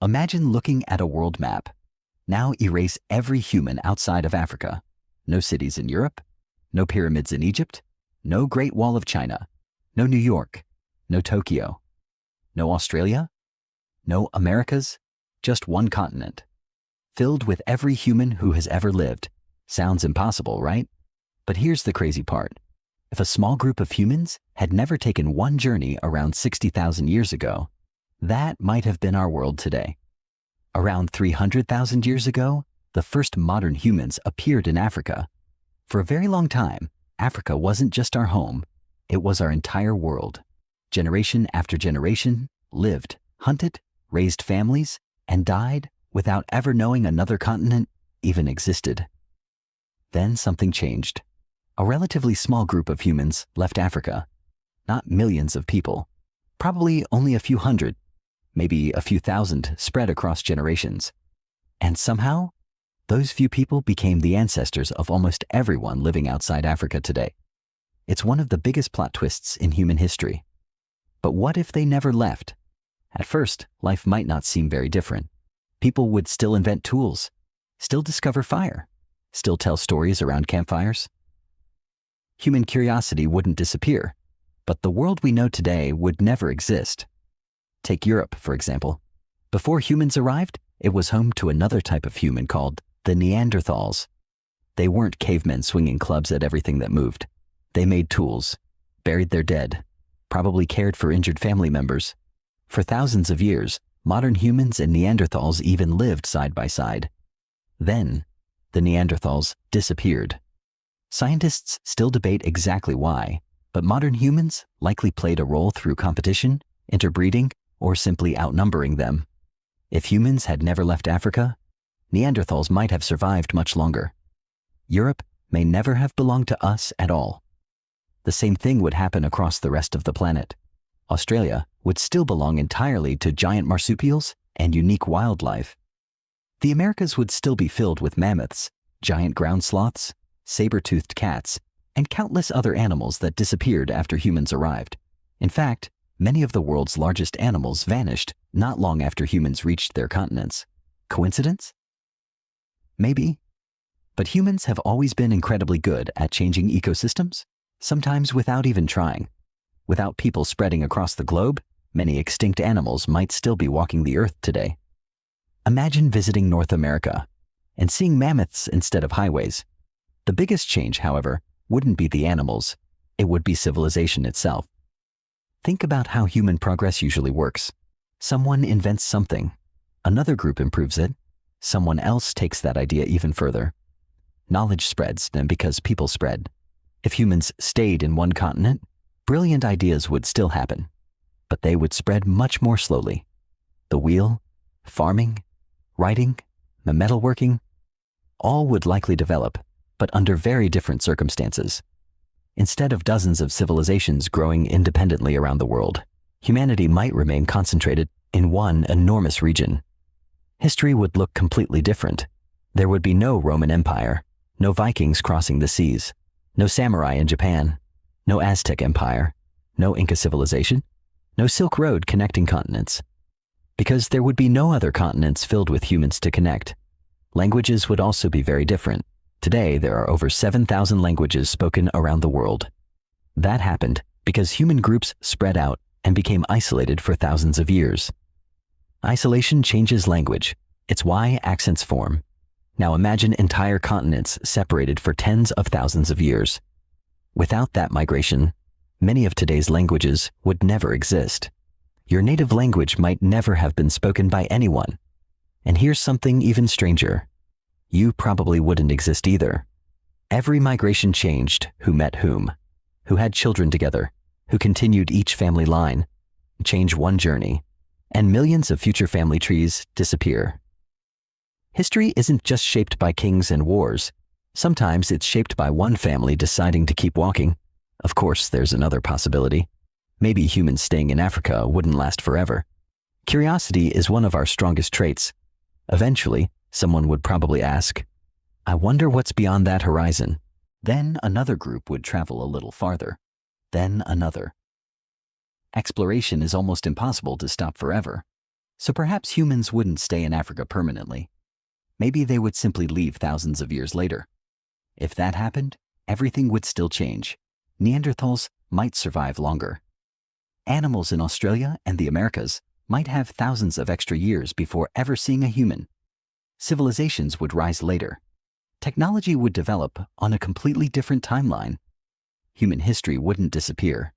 Imagine looking at a world map. Now erase every human outside of Africa. No cities in Europe, no pyramids in Egypt, no Great Wall of China, no New York, no Tokyo, no Australia, no Americas, just one continent, filled with every human who has ever lived. Sounds impossible, right? But here's the crazy part. If a small group of humans had never taken one journey around 60,000 years ago, that might have been our world today. Around 300,000 years ago, the first modern humans appeared in Africa. For a very long time, Africa wasn't just our home, it was our entire world. Generation after generation lived, hunted, raised families, and died without ever knowing another continent even existed. Then something changed. A relatively small group of humans left Africa. Not millions of people, probably only a few hundred, maybe a few thousand spread across generations. And somehow, those few people became the ancestors of almost everyone living outside Africa today. It's one of the biggest plot twists in human history. But what if they never left? At first, life might not seem very different. People would still invent tools, still discover fire, still tell stories around campfires. Human curiosity wouldn't disappear, but the world we know today would never exist. Take Europe, for example. Before humans arrived, it was home to another type of human called the Neanderthals. They weren't cavemen swinging clubs at everything that moved. They made tools, buried their dead, probably cared for injured family members. For thousands of years, modern humans and Neanderthals even lived side by side. Then, the Neanderthals disappeared. Scientists still debate exactly why, but modern humans likely played a role through competition, interbreeding, or simply outnumbering them. If humans had never left Africa, Neanderthals might have survived much longer. Europe may never have belonged to us at all. The same thing would happen across the rest of the planet. Australia would still belong entirely to giant marsupials and unique wildlife. The Americas would still be filled with mammoths, giant ground sloths, saber-toothed cats, and countless other animals that disappeared after humans arrived. In fact, many of the world's largest animals vanished not long after humans reached their continents. Coincidence? Maybe. But humans have always been incredibly good at changing ecosystems, sometimes without even trying. Without people spreading across the globe, many extinct animals might still be walking the earth today. Imagine visiting North America and seeing mammoths instead of highways. The biggest change, however, wouldn't be the animals, it would be civilization itself. Think about how human progress usually works. Someone invents something, another group improves it, someone else takes that idea even further. Knowledge spreads, and because people spread. If humans stayed in one continent, brilliant ideas would still happen, but they would spread much more slowly. The wheel, farming, writing, the metalworking, all would likely develop, but under very different circumstances. Instead of dozens of civilizations growing independently around the world, humanity might remain concentrated in one enormous region. History would look completely different. There would be no Roman Empire, no Vikings crossing the seas, no samurai in Japan, no Aztec Empire, no Inca civilization, no Silk Road connecting continents. Because there would be no other continents filled with humans to connect. Languages would also be very different. Today, there are over 7,000 languages spoken around the world. That happened because human groups spread out and became isolated for thousands of years. Isolation changes language. It's why accents form. Now imagine entire continents separated for tens of thousands of years. Without that migration, many of today's languages would never exist. Your native language might never have been spoken by anyone. And here's something even stranger. You probably wouldn't exist either. Every migration changed who met whom, who had children together, who continued each family line, change one journey, and millions of future family trees disappear. History isn't just shaped by kings and wars. Sometimes it's shaped by one family deciding to keep walking. Of course, there's another possibility. Maybe humans staying in Africa wouldn't last forever. Curiosity is one of our strongest traits. Eventually, someone would probably ask, I wonder what's beyond that horizon. Then another group would travel a little farther. Then another. Exploration is almost impossible to stop forever. So perhaps humans wouldn't stay in Africa permanently. Maybe they would simply leave thousands of years later. If that happened, everything would still change. Neanderthals might survive longer. Animals in Australia and the Americas might have thousands of extra years before ever seeing a human. Civilizations would rise later. Technology would develop on a completely different timeline. Human history wouldn't disappear.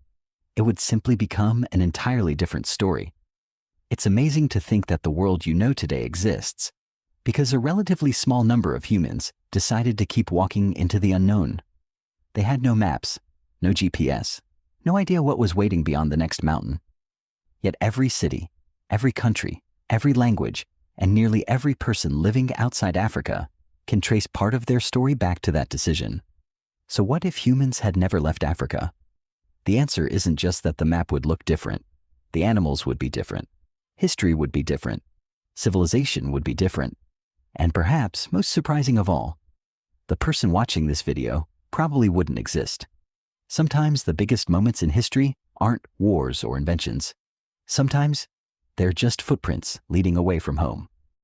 It would simply become an entirely different story. It's amazing to think that the world you know today exists because a relatively small number of humans decided to keep walking into the unknown. They had no maps, no GPS, no idea what was waiting beyond the next mountain. Yet every city, every country, every language, and nearly every person living outside Africa can trace part of their story back to that decision. So what if humans had never left Africa? The answer isn't just that the map would look different. The animals would be different. History would be different. Civilization would be different. And perhaps, most surprising of all, the person watching this video probably wouldn't exist. Sometimes the biggest moments in history aren't wars or inventions. Sometimes they're just footprints leading away from home.